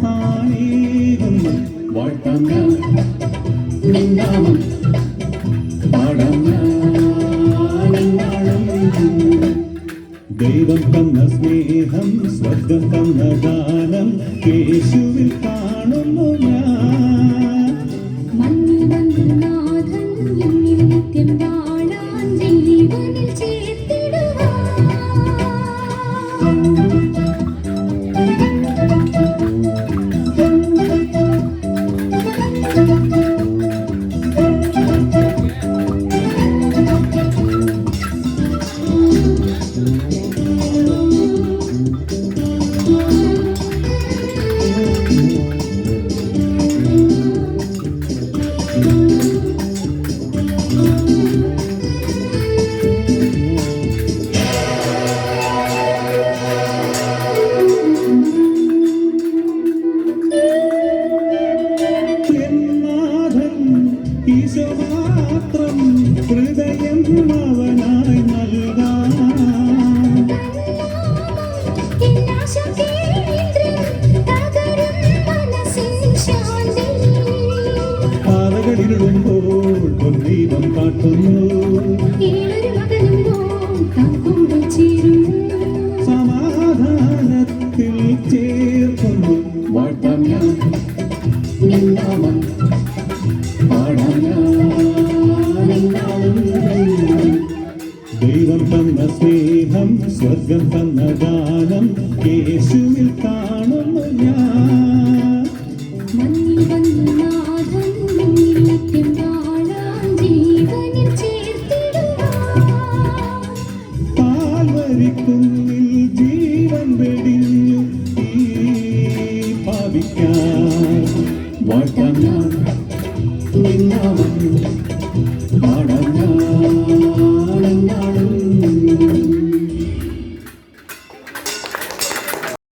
ആനേകുന്നു വാഴ്ത്താം ഞാൻ നിന്നാമം പാടാം ഞാൻ എന്നാളും. ദൈവം തന്ന സ്നേഹം സ്വർഗം തന്ന ദാനം യേശുവിൽ കാണുന്നു ഞാൻ. മണ്ണിൽ വന്നു നാഥൻ എന്നിൽ നിത്യം വാഴാൻ ജീവനിൽ ചേർത്തിടുവാൻ. ഈശോ മാത്രം ഹൃദയം അവനായി നൽകാം. പാതകളിടുമ്പോൾ ദീപം കാട്ടുന്നു, സമാധാനത്തിൽ ചേർക്കുന്നു വാഴ്ത്താം ഞാൻ നിന്നാമം പാടാം ഞാൻ എന്നാളും. ദൈവം തന്ന സ്നേഹം സ്വർഗം തന്ന ദാനം യേശുവിൽ കാണുന്നു ഞാൻ. മണ്ണിൽ വന്നു നാഥൻ എന്നിൽ നിത്യം വാഴാൻ ജീവനിൽ ചേർത്തിടുവാൻ. പാൽവരിക്കുന്നിൽ ജീവൻ വെടിഞ്ഞു ഈ ഭാവിക്കാൻ വാഴ്ത്താം ഞാൻ നിന്നാമം പാടാം ഞാൻ എന്നാളും.